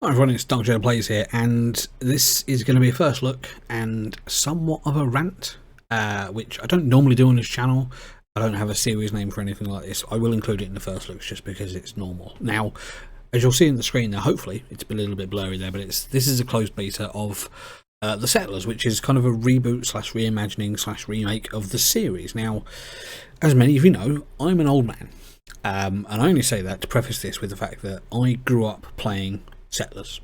Hi everyone, it's Dr. Joe Plays here, and this is going to be a first look and somewhat of a rant, which I don't normally do on this channel. I don't have a series name for anything like this. I will include it in the first looks just because it's normal. Now, as you'll see in the screen now, hopefully, it's a little bit blurry there, but this is a closed beta of The Settlers, which is kind of a reboot slash reimagining slash remake of the series. Now, as many of you know, I'm an old man, and I only say that to preface this with the fact that I grew up playing Settlers.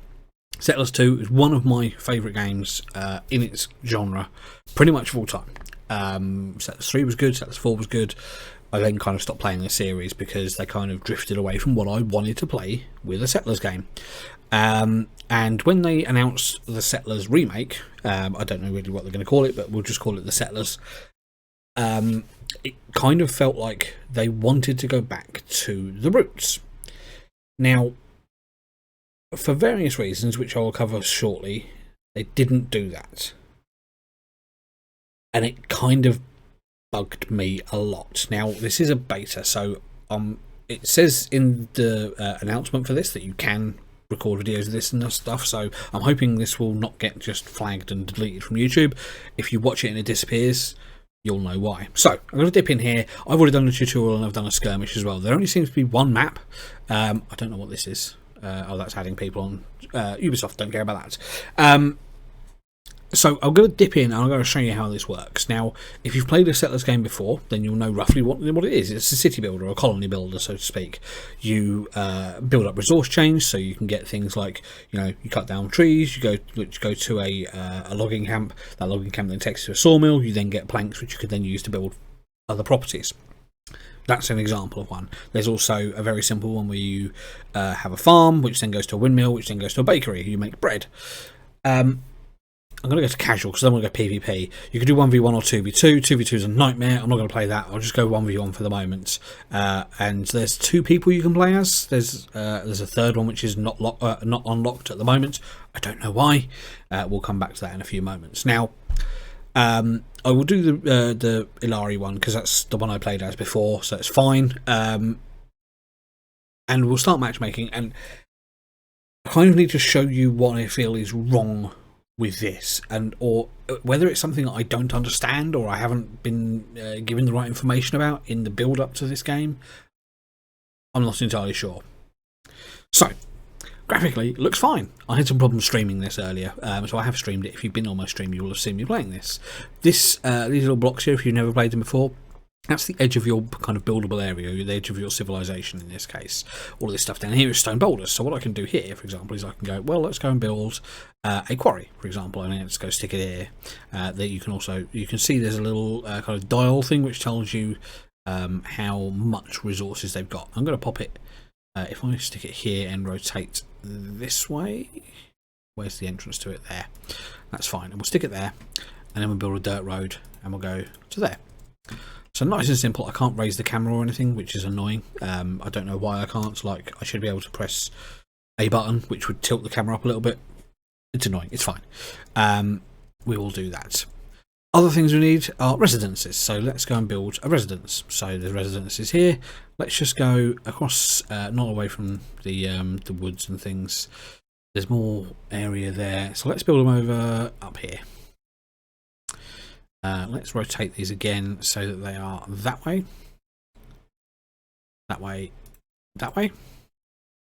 Settlers 2 is one of my favourite games in its genre, pretty much of all time. Settlers 3 was good, Settlers 4 was good. I then kind of stopped playing the series because they kind of drifted away from what I wanted to play with a Settlers game. And when they announced the Settlers remake, I don't know really what they're going to call it, but we'll just call it the Settlers. It kind of felt like they wanted to go back to the roots. Now, for various reasons, which I will cover shortly, they didn't do that. And it kind of bugged me a lot. Now, this is a beta, so it says in the announcement for this that you can record videos of this and stuff, so I'm hoping this will not get just flagged and deleted from YouTube. If you watch it and it disappears, you'll know why. So, I'm going to dip in here. I've already done a tutorial and I've done a skirmish as well. There only seems to be one map. I don't know what this is. Oh, that's adding people on. Ubisoft don't care about that. So I'm going to dip in and I'm going to show you how this works. Now, if you've played a Settlers game before, then you'll know roughly what it is. It's a city builder, or a colony builder, so to speak. You build up resource chains, so you can get things like, you cut down trees, you go to a logging camp. That logging camp then takes you to a sawmill. You then get planks, which you could then use to build other properties. That's an example of one. There's also a very simple one where you have a farm, which then goes to a windmill, which then goes to a bakery. You make bread. I'm going to go to casual because I don't want to go PvP. You can do 1v1 or 2v2. 2v2 is a nightmare. I'm not going to play that. I'll just go 1v1 for the moment. And there's two people you can play as. There's a third one which is not unlocked at the moment. I don't know why. We'll come back to that in a few moments. Now, I will do the Ilari one because that's the one I played as before, so it's fine. And we'll start matchmaking, and I kind of need to show you what I feel is wrong with this, or whether it's something that I don't understand or I haven't been given the right information about in the build up to this game. I'm not entirely sure. So, graphically, it looks fine. I had some problems streaming this earlier, so I have streamed it. If you've been on my stream, you will have seen me playing this. These little blocks here, if you've never played them before, that's the edge of your kind of buildable area, the edge of your civilization in this case. All this stuff down here is stone boulders. So what I can do here, for example, is I can go, well, let's go and build a quarry, for example, and let's go stick it here. That you can see there's a little kind of dial thing which tells you how much resources they've got. I'm going to pop it. If I stick it here and rotate this way, where's the entrance to it? There. That's fine. And we'll stick it there, and then we'll build a dirt road, and we'll go to there. So nice and simple. I can't raise the camera or anything, which is annoying. I don't know why I can't. Like, I should be able to press a button, which would tilt the camera up a little bit. It's annoying. It's fine. We will do that. Other things we need are residences. So let's go and build a residence. So the residences here. Let's just go across, not away from the woods and things. There's more area there. So let's build them over up here. Let's rotate these again so that they are that way, that way, that way.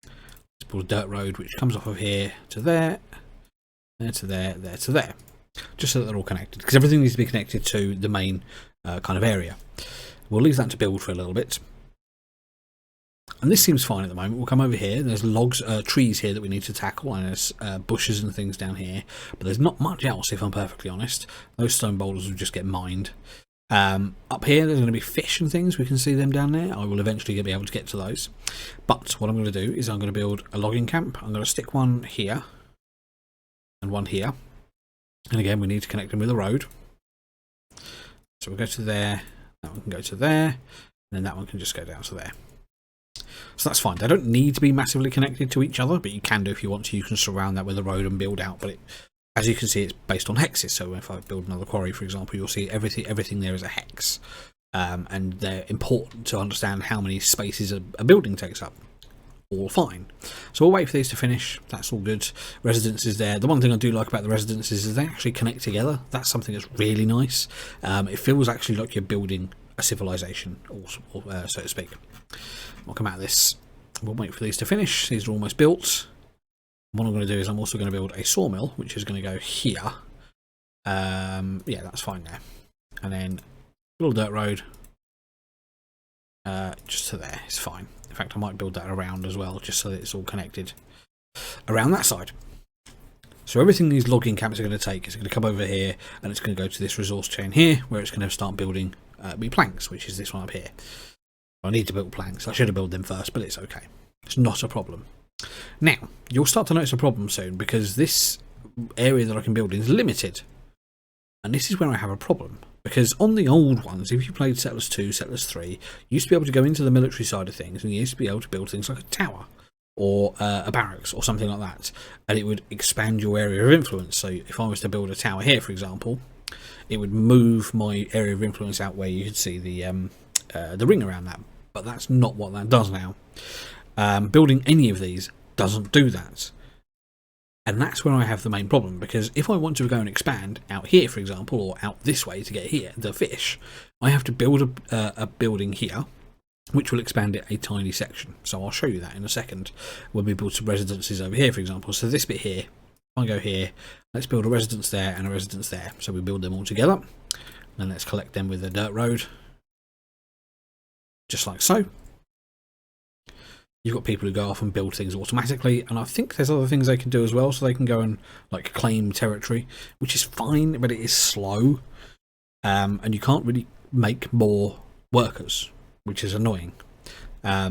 Let's build a dirt road which comes off of here to there, there to there, there to there, just so that they're all connected, because everything needs to be connected to the main kind of area. We'll leave that to build for a little bit. And this seems fine at the moment. We'll come over here. There's logs, trees here that we need to tackle, and there's bushes and things down here. But there's not much else, if I'm perfectly honest. Those stone boulders will just get mined. Up here, there's going to be fish and things. We can see them down there. I will eventually be able to get to those. But what I'm going to do is I'm going to build a logging camp. I'm going to stick one here and one here. And again, we need to connect them with a road. So we'll go to there. That one can go to there. And then that one can just go down to there. So that's fine. They don't need to be massively connected to each other, but you can do if you want to. You can surround that with a road and build out. But as you can see, it's based on hexes. So if I build another quarry, for example, you'll see everything there is a hex. And they're important to understand how many spaces a building takes up. all fine. So we'll wait for these to finish. That's all good. Residences there. The one thing I do like about the residences is they actually connect together. That's something that's really nice. It feels actually like you're building a civilization, so to speak. We'll come out of this. We'll wait for these to finish. These are almost built. What I'm going to do is I'm also going to build a sawmill, which is going to go here. Yeah, that's fine there. And then a little dirt road. Just to there, it's fine. In fact, I might build that around as well, just so that it's all connected around that side. So everything these logging camps are going to take is going to come over here, and it's going to go to this resource chain here, where it's going to start building me planks, which is this one up here. I need to build planks. I should have built them first, but it's okay. It's not a problem. Now, you'll start to notice a problem soon, because this area that I can build in is limited. And this is where I have a problem. Because on the old ones, if you played Settlers 2, Settlers 3, you used to be able to go into the military side of things, and you used to be able to build things like a tower, or a barracks, or something like that, and it would expand your area of influence. So if I was to build a tower here, for example, it would move my area of influence out where you could see the ring around that. But that's not what that does now. Building any of these doesn't do that. And that's where I have the main problem, because if I want to go and expand out here, for example, or out this way to get here, the fish, I have to build a building here, which will expand it a tiny section. So I'll show you that in a second when we build some residences over here, for example. So this bit here, I go here, let's build a residence there and a residence there. So we build them all together, and let's collect them with a dirt road, just like so. You've got people who go off and build things automatically, and I think there's other things they can do as well, so they can go and like claim territory, which is fine, but it is slow, and you can't really make more workers, which is annoying. I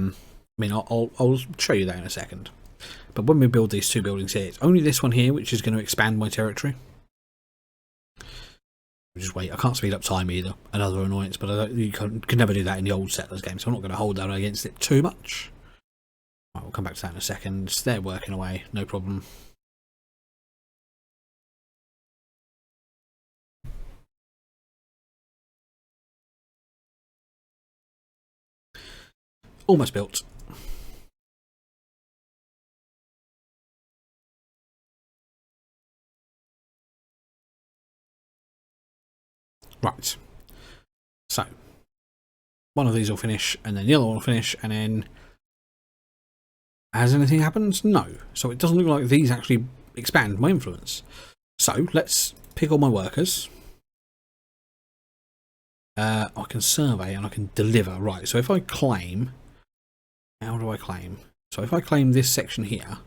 mean, I'll show you that in a second. But when we build these two buildings here, it's only this one here which is going to expand my territory. Just wait, I can't speed up time either, another annoyance, but you can never do that in the old Settlers game, so I'm not going to hold that against it too much. Right, we'll come back to that in a second. They're working away, no problem. Almost built. Right. So, one of these will finish, and then the other one will finish, and then has anything happened? No. So it doesn't look like these actually expand my influence. So let's pick all my workers. I can survey and I can deliver. Right, so if I claim, how do I claim? So if I claim this section here,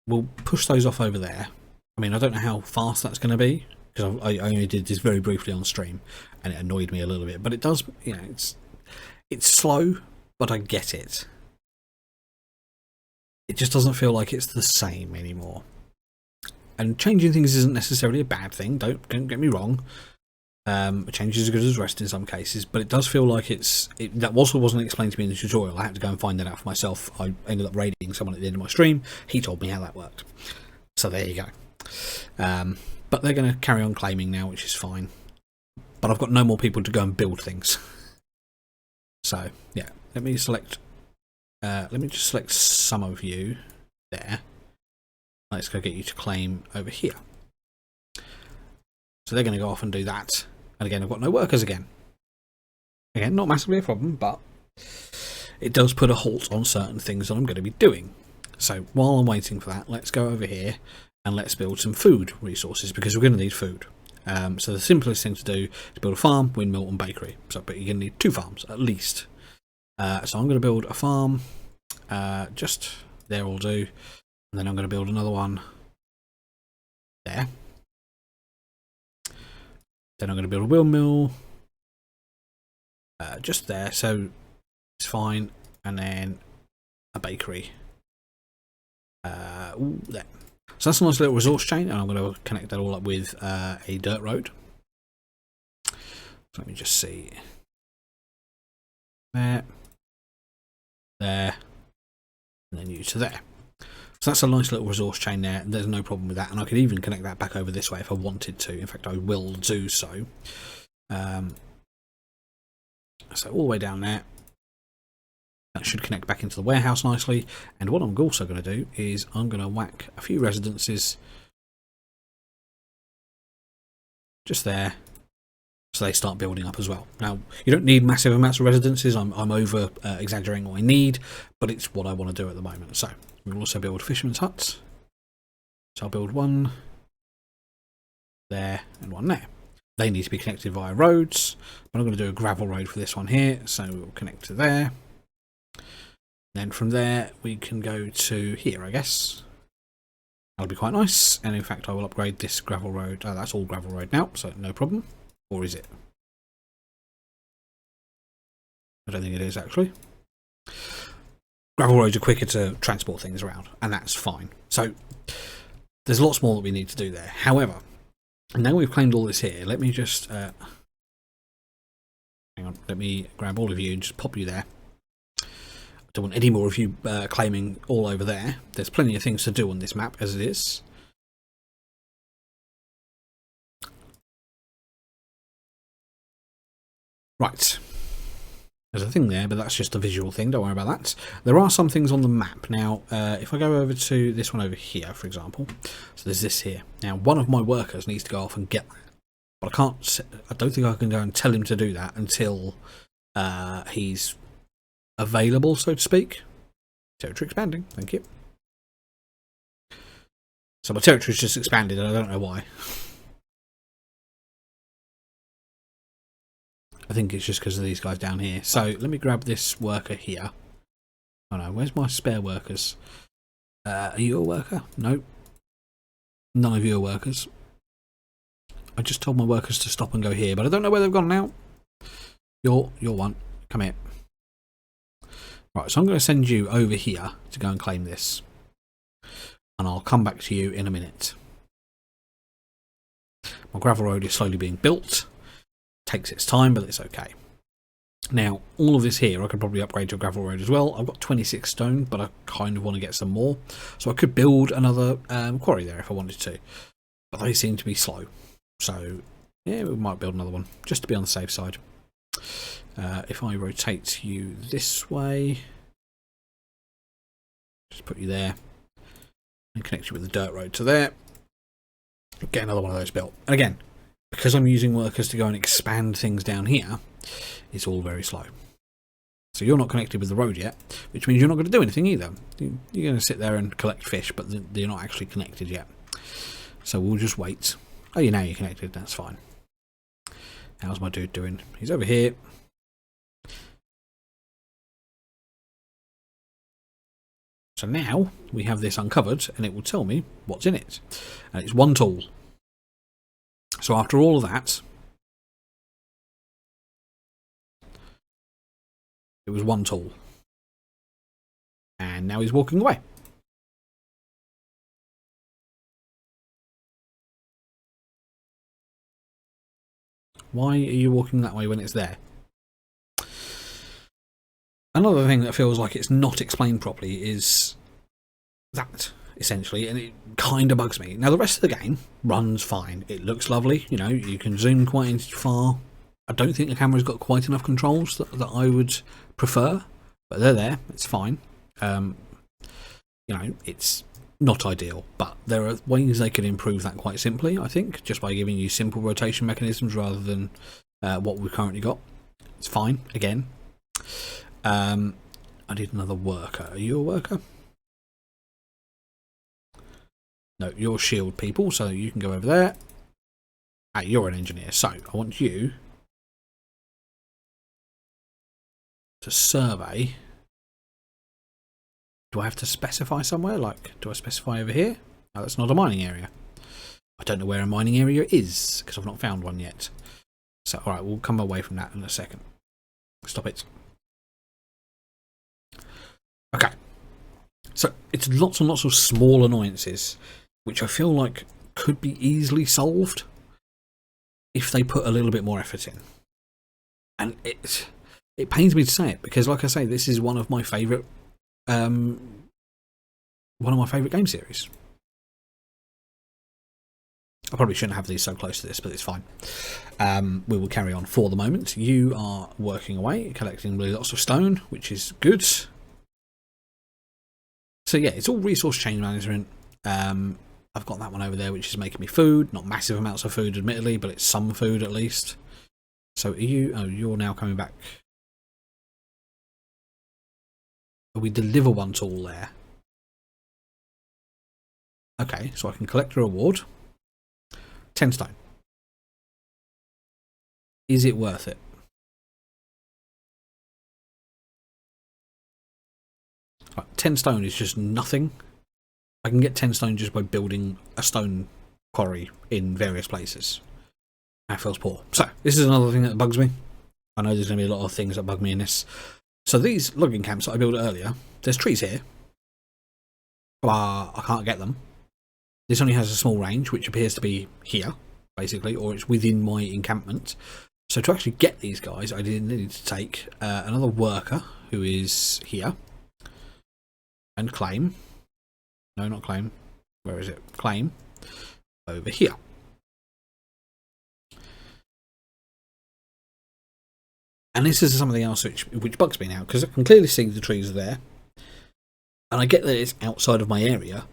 we'll push those off over there. I mean, I don't know how fast that's going to be, because I only did this very briefly on stream, and it annoyed me a little bit. But it does, you know, it's slow, but I get it. It just doesn't feel like it's the same anymore. And changing things isn't necessarily a bad thing, don't get me wrong. Change is as good as rest in some cases, but it does feel like that also wasn't explained to me in the tutorial. I had to go and find that out for myself. I ended up raiding someone at the end of my stream. He told me how that worked. So there you go. But they're going to carry on claiming now, which is fine. But I've got no more people to go and build things. So yeah, let me select. Let me just select some of you there. Let's go get you to claim over here. So they're going to go off and do that. And again, I've got no workers again. Again, not massively a problem, but it does put a halt on certain things that I'm going to be doing. So while I'm waiting for that, let's go over here and let's build some food resources, because we're going to need food. So the simplest thing to do is build a farm, windmill and bakery. So, but you're going to need 2 farms at least. So I'm going to build a farm, just there will do, and then I'm going to build another one there. Then I'm going to build a windmill, just there, so it's fine, and then a bakery there. So that's a nice little resource chain, and I'm going to connect that all up with a dirt road. So let me just see. There, and then you to there. So that's a nice little resource chain there. There's no problem with that, and I could even connect that back over this way if I wanted to. In fact, I will do so. So all the way down there. That should connect back into the warehouse nicely. And what I'm also going to do is I'm going to whack a few residences just there, so they start building up as well. Now, you don't need massive amounts of residences. I'm over exaggerating what I need, but it's what I want to do at the moment. So we'll also build fishermen's huts. So I'll build one there and one there. They need to be connected via roads, but I'm going to do a gravel road for this one here, so we'll connect to there. Then from there we can go to here, I guess. That'll be quite nice, and in fact I will upgrade this gravel road. Oh, that's all gravel road now, so no problem. Or is it? I don't think it is, actually. Gravel roads are quicker to transport things around, and that's fine. So there's lots more that we need to do there. However, now we've claimed all this here, let me just hang on, let me grab all of you and just pop you there. I don't want any more of you claiming all over there. There's plenty of things to do on this map as it is. Right. There's a thing there, but that's just a visual thing. Don't worry about that. There are some things on the map. Now, if I go over to this one over here, for example. So there's this here. Now, one of my workers needs to go off and get that. But I can't. I don't think I can go and tell him to do that until he's available, so to speak. Territory expanding. Thank you. So my territory's just expanded, and I don't know why. I think it's just because of these guys down here. So let me grab this worker here. Oh no, where's my spare workers? Are you a worker? No. None of you are workers. I just told my workers to stop and go here, but I don't know where they've gone now. You're one. Come here. Right, so I'm going to send you over here to go and claim this. And I'll come back to you in a minute. My gravel road is slowly being built. Takes its time, but it's okay. Now, all of this here, I could probably upgrade to a gravel road as well. I've got 26 stone, but I kind of want to get some more. So I could build another quarry there if I wanted to. But they seem to be slow. So, yeah, we might build another one, just to be on the safe side. If I rotate you this way, just put you there, and connect you with the dirt road to there. Get another one of those built. And again, because I'm using workers to go and expand things down here, it's all very slow. So you're not connected with the road yet, which means you're not going to do anything either. You're going to sit there and collect fish, but you're not actually connected yet. So we'll just wait. Oh, now you're connected. That's fine. How's my dude doing? He's over here. So now we have this uncovered, and it will tell me what's in it. And it's one tool. So after all of that, it was one tool. And now he's walking away. Why are you walking that way when it's there? Another thing that feels like it's not explained properly is that, essentially, and it kind of bugs me. Now, the rest of the game runs fine. It looks lovely, you know, you can zoom quite far. I don't think the camera's got quite enough controls that I would prefer, but they're there, it's fine. You know, it's not ideal, but there are ways they could improve that quite simply, I think, just by giving you simple rotation mechanisms rather than what we've currently got. It's fine, again. I need another worker. Are you a worker? No, you're shield people, so you can go over there. Ah, you're an engineer, so I want you to survey. Do I have to specify somewhere? Like, do I specify over here? Oh, that's not a mining area. I don't know where a mining area is, because I've not found one yet. So, alright, we'll come away from that in a second. Stop it. Okay. So, it's lots and lots of small annoyances, which I feel like could be easily solved if they put a little bit more effort in. And it pains me to say it, because like I say, this is one of my favourite game series. I probably shouldn't have these so close to this, but it's fine. We will carry on for the moment. You are working away, collecting really lots of stone, which is good. So yeah, it's all resource chain management. I've got that one over there, which is making me food. Not massive amounts of food, admittedly, but it's some food at least. So are you? Oh, you're now coming back. We deliver one to all there. Okay, so I can collect a reward. 10 stone. Is it worth it? Right, 10 stone is just nothing. I can get 10 stone just by building a stone quarry in various places. That feels poor. So, this is another thing that bugs me. I know there's going to be a lot of things that bug me in this. So these logging camps that I built earlier, there's trees here, but I can't get them. This only has a small range, which appears to be here, basically, or it's within my encampment. So to actually get these guys, I need to take another worker who is here, and claim. No, not claim. Where is it? Claim over here. And this is something else which bugs me now, because I can clearly see the trees are there, and I get that it's outside of my area.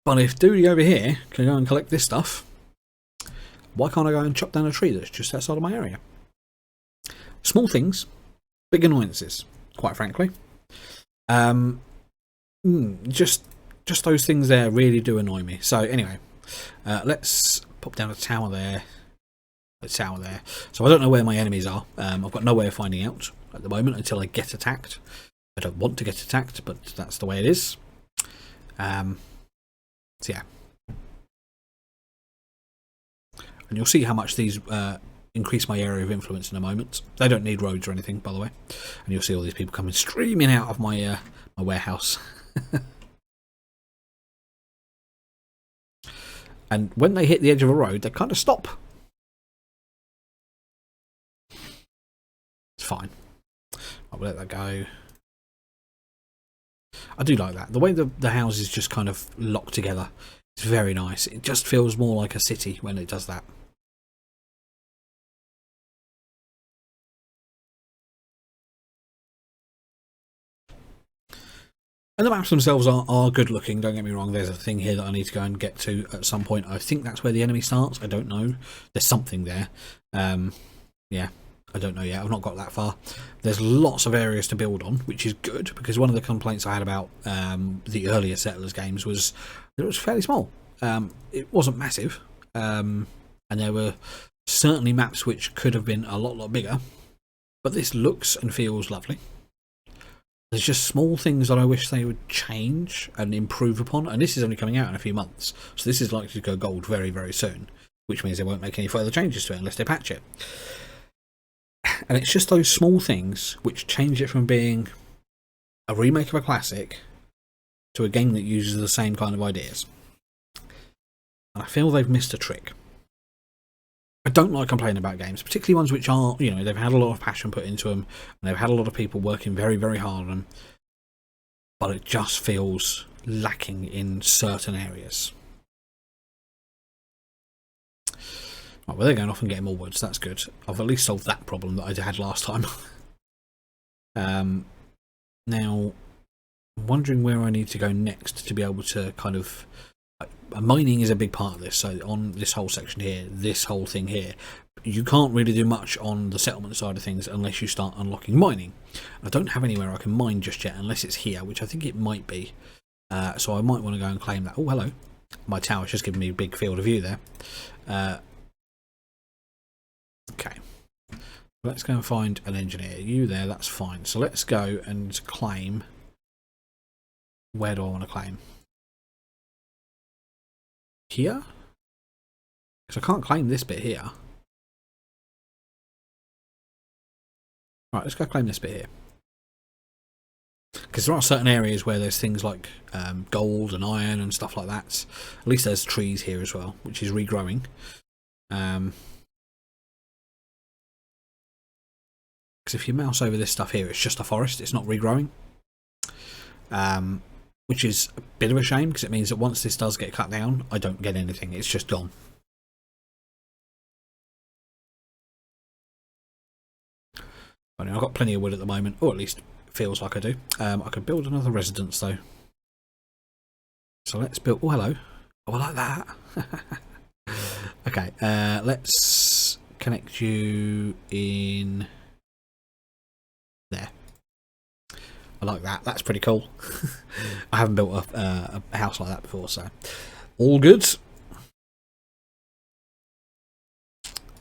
But if Duty over here can go and collect this stuff, why can't I go and chop down a tree that's just outside of my area? Small things, big annoyances, quite frankly. Just those things there really do annoy me. So anyway, let's pop down a tower there. A tower there. So I don't know where my enemies are. I've got no way of finding out at the moment until I get attacked. I don't want to get attacked, but that's the way it is. So yeah. And you'll see how much these increase my area of influence in a moment. They don't need roads or anything, by the way. And you'll see all these people coming streaming out of my my warehouse. And when they hit the edge of a road, they kind of stop. It's fine. I'll let that go. I do like that. The way the houses just kind of lock together. It's very nice. It just feels more like a city when it does that. And the maps themselves are good looking, don't get me wrong. There's a thing here that I need to go and get to at some point. I think that's where the enemy starts. I don't know. There's something there. Yeah, I don't know yet. I've not got that far. There's lots of areas to build on, which is good, because one of the complaints I had about the earlier Settlers games was that it was fairly small. It wasn't massive, and there were certainly maps which could have been a lot bigger, but this looks and feels lovely. There's just small things that I wish they would change and improve upon, and this is only coming out in a few months, so this is likely to go gold very, very soon, which means they won't make any further changes to it unless they patch it. And it's just those small things which change it from being a remake of a classic to a game that uses the same kind of ideas. And I feel they've missed a trick. I don't like complaining about games, particularly ones which are, you know, they've had a lot of passion put into them, and they've had a lot of people working very, very hard on them, but it just feels lacking in certain areas. Right, well, they're going off and getting more woods, that's good. I've at least solved that problem that I had last time. Now, I'm wondering where I need to go next to be able to kind of... mining is a big part of this, so on this whole section here, this whole thing here, you can't really do much on the settlement side of things unless you start unlocking mining. I don't have anywhere I can mine just yet, unless it's here, which I think it might be. So I might want to go and claim that. Oh, hello. My tower's just giving me a big field of view there. Okay. Let's go and find an engineer. You there, that's fine. So let's go and claim. Where do I want to claim? Here? Because I can't claim this bit here. Right, let's go claim this bit here. Because there are certain areas where there's things like gold and iron and stuff like that. At least there's trees here as well, which is regrowing. Because if you mouse over this stuff here, it's just a forest, it's not regrowing. Which is a bit of a shame, because it means that once this does get cut down, I don't get anything, it's just gone. I mean, I've got plenty of wood at the moment, or at least it feels like I do. I could build another residence though. So let's build. Oh, hello. Oh, I like that. Okay, let's connect you in there. I like that. That's pretty cool. I haven't built a house like that before, so all good.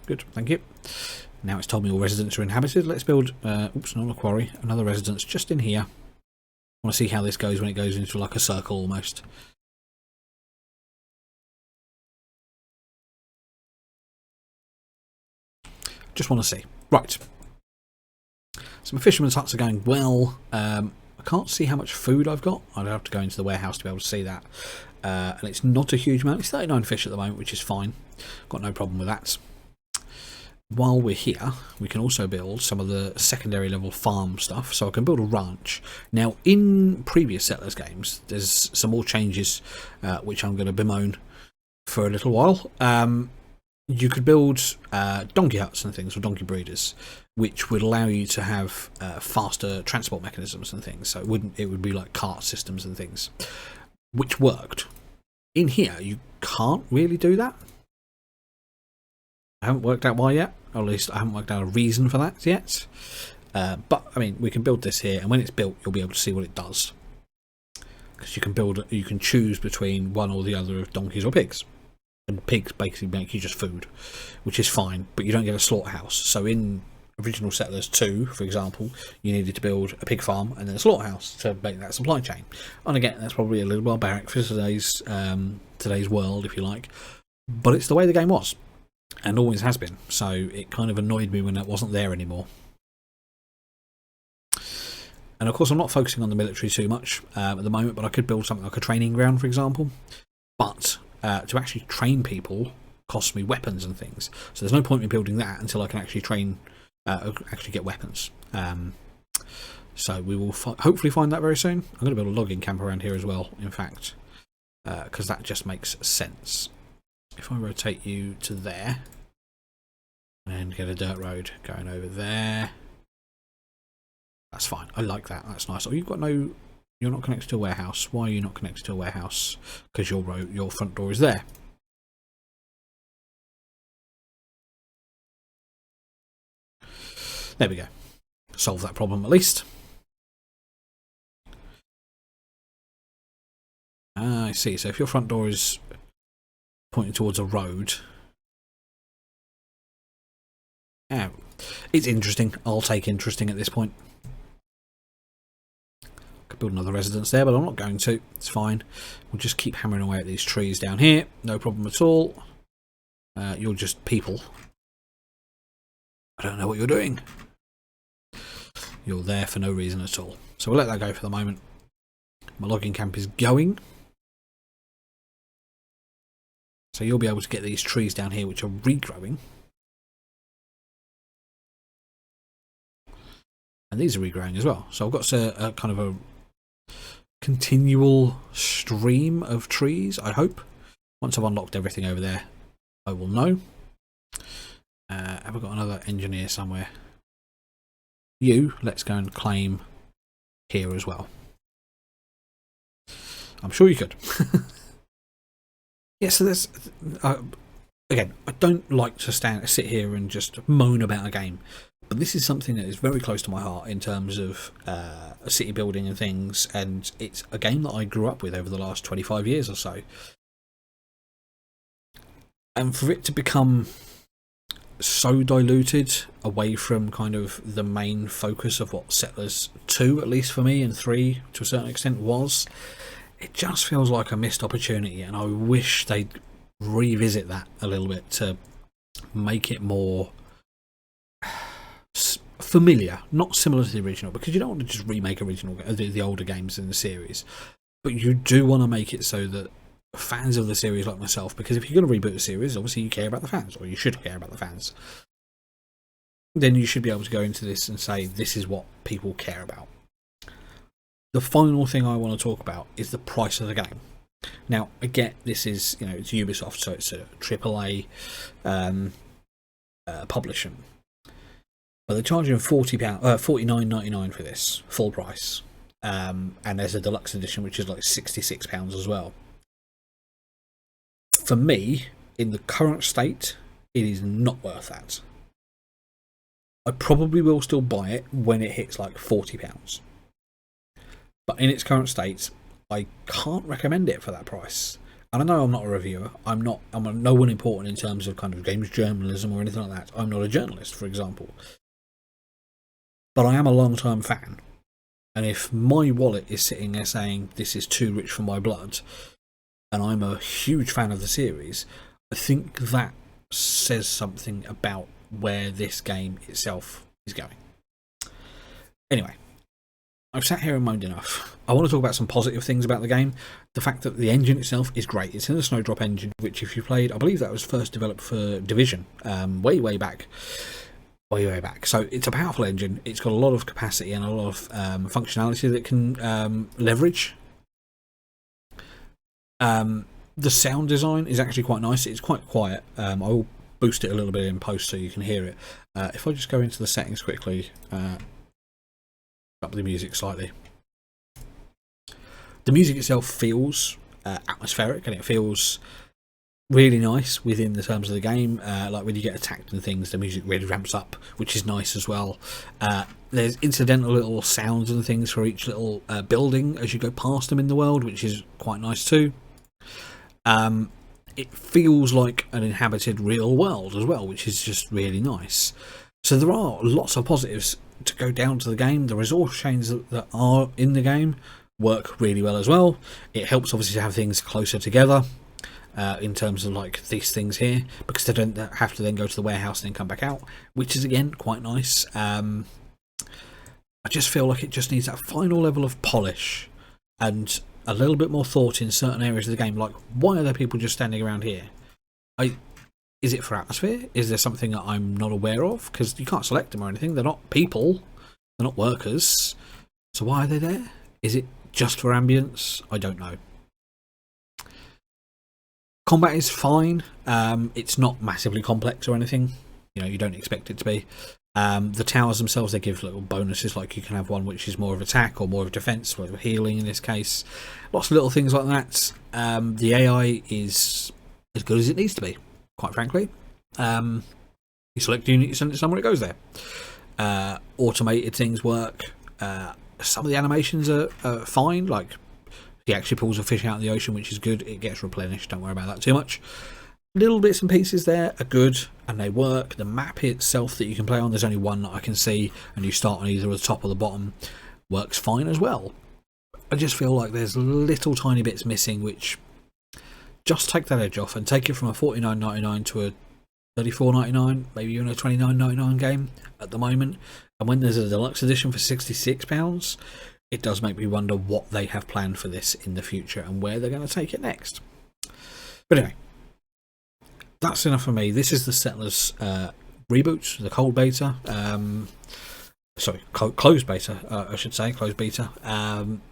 Good, thank you. Now it's told me all residents are inhabited. Let's build, oops, not a quarry, another residence just in here. I want to see how this goes when it goes into like a circle almost. Just want to see. Right. So my fisherman's huts are going well. I can't see how much food I've got. I'd have to go into the warehouse to be able to see that. And it's not a huge amount. It's 39 fish at the moment, which is fine. Got no problem with that. While we're here, we can also build some of the secondary level farm stuff. So I can build a ranch. Now, in previous Settlers games, there's some more changes, which I'm going to bemoan for a little while. You could build donkey huts and things, or donkey breeders, which would allow you to have faster transport mechanisms and things. So it would be like cart systems and things, which worked. In here, you can't really do that. I haven't worked out why yet, or at least I haven't worked out a reason for that yet. But I mean, we can build this here, and when it's built, you'll be able to see what it does. Because you can choose between one or the other of donkeys or pigs. And pigs basically make you just food, which is fine, but you don't get a slaughterhouse. So in original Settlers 2, for example, you needed to build a pig farm and then a slaughterhouse to make that supply chain. And again, that's probably a little barbaric for today's world, if you like. But it's the way the game was, and always has been. So it kind of annoyed me when that wasn't there anymore. And of course, I'm not focusing on the military too much at the moment, but I could build something like a training ground, for example. But to actually train people costs me weapons and things, so there's no point in building that until I can actually train, actually get weapons. So we will hopefully find that very soon. I'm going to build a logging camp around here as well, in fact, because that just makes sense. If I rotate you to there and get a dirt road going over there, that's fine. I like that. That's nice. Oh, you're not connected to a warehouse. Why are you not connected to a warehouse? Because your front door is there. There we go. Solve that problem at least. I see. So if your front door is pointing towards a road, it's interesting. I'll take interesting at this point. Could build another residence there, but I'm not going to. It's fine. We'll just keep hammering away at these trees down here. No problem at all. You're just people. I don't know what you're doing. You're there for no reason at all. So we'll let that go for the moment. My logging camp is going. So you'll be able to get these trees down here, which are regrowing. And these are regrowing as well. So I've got a kind of a continual stream of trees, I hope. Once I've unlocked everything over there, I will know. Have I got another engineer somewhere? Let's go and claim here as well. I'm sure you could. Yeah, so there's again, I don't like to sit here and just moan about a game, but this is something that is very close to my heart in terms of city building and things, and it's a game that I grew up with over the last 25 years or so. And for it to become so diluted away from kind of the main focus of what Settlers 2, at least for me, and 3 to a certain extent was, it just feels like a missed opportunity, and I wish they'd revisit that a little bit to make it more familiar, not similar to the original, because you don't want to just remake the older games in the series, but you do want to make it so that fans of the series like myself, because if you're going to reboot the series, obviously you care about the fans, or you should care about the fans, then you should be able to go into this and say this is what people care about. The final thing I want to talk about is the price of the game. Now, I get this is, it's Ubisoft, so it's a AAA publisher, but they're charging £49.99 for this full price, and there's a deluxe edition which is like £66 as well. for me, in the current state, it is not worth that. I probably will still buy it when it hits like £40. But in its current state, I can't recommend it for that price. And I know I'm not a reviewer. I'm no one important in terms of kind of games journalism or anything like that. I'm not a journalist, for example. But I am a long-term fan. And if my wallet is sitting there saying this is too rich for my blood, and I'm a huge fan of the series, I think that says something about where this game itself is going. Anyway, I've sat here and moaned enough. I want to talk about some positive things about the game. The fact that the engine itself is great. It's in the Snowdrop engine, which if you played, I believe that was first developed for Division, way back. Way back. So it's a powerful engine. It's got a lot of capacity and a lot of functionality that it can leverage. The sound design is actually quite nice. It's quite quiet. I will boost it a little bit in post so you can hear it. If I just go into the settings quickly, up the music slightly. The music itself feels atmospheric, and it feels really nice within the terms of the game. Like when you get attacked and things, the music really ramps up, which is nice as well. There's incidental little sounds and things for each little building as you go past them in the world, which is quite nice too. It feels like an inhabited real world as well, which is just really nice. So there are lots of positives to go down to the game. The resource chains that are in the game work really well as well. It helps obviously to have things closer together in terms of like these things here, because they don't have to then go to the warehouse and then come back out, which is again quite nice. I just feel like it just needs that final level of polish and a little bit more thought in certain areas of the game. Like, why are there people just standing around here? Is it for atmosphere? Is there something that I'm not aware of? Because you can't select them or anything. They're not people. They're not workers. So why are they there? Is it just for ambience? I don't know. Combat is fine. It's not massively complex or anything. You know, you don't expect it to be. The towers themselves, they give little bonuses, like you can have one which is more of attack or more of defense, or healing in this case. Lots of little things like that. The AI is as good as it needs to be, quite frankly. You select a unit, you send it somewhere, it goes there. Automated things work. Some of the animations are fine, like he actually pulls a fish out of the ocean, which is good. It gets replenished, don't worry about that too much. Little bits and pieces there are good and they work. The map itself that you can play on, there's only one that I can see, and you start on either the top or the bottom, works fine as well. I just feel like there's little tiny bits missing, which just take that edge off and take it from a $49.99 to a $34.99, maybe even a $29.99 game at the moment. And when there's a deluxe edition for £66, it does make me wonder what they have planned for this in the future and where they're going to take it next. But anyway, that's enough for me. This is the Settlers reboot, the cold beta. Sorry, closed beta, I should say, closed beta,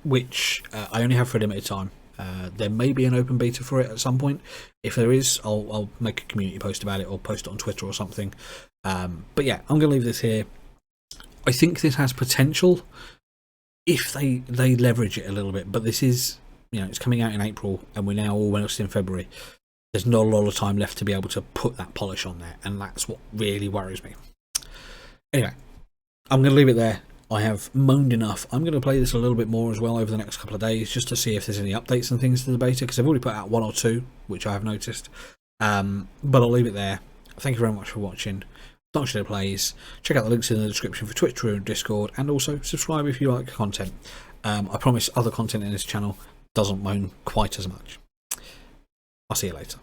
which I only have for a limited time. There may be an open beta for it at some point. If there is, I'll make a community post about it or post it on Twitter or something. But yeah, I'm going to leave this here. I think this has potential if they leverage it a little bit. But this is, you know, it's coming out in April and we're now almost in February. There's not a lot of time left to be able to put that polish on there, and that's what really worries me. Anyway, I'm going to leave it there. I have moaned enough. I'm going to play this a little bit more as well over the next couple of days, just to see if there's any updates and things to the beta, because I've already put out one or two, which I have noticed. But I'll leave it there. Thank you very much for watching. Don't share plays. Check out the links in the description for Twitter and Discord, and also subscribe if you like content. I promise other content in this channel doesn't moan quite as much. I'll see you later.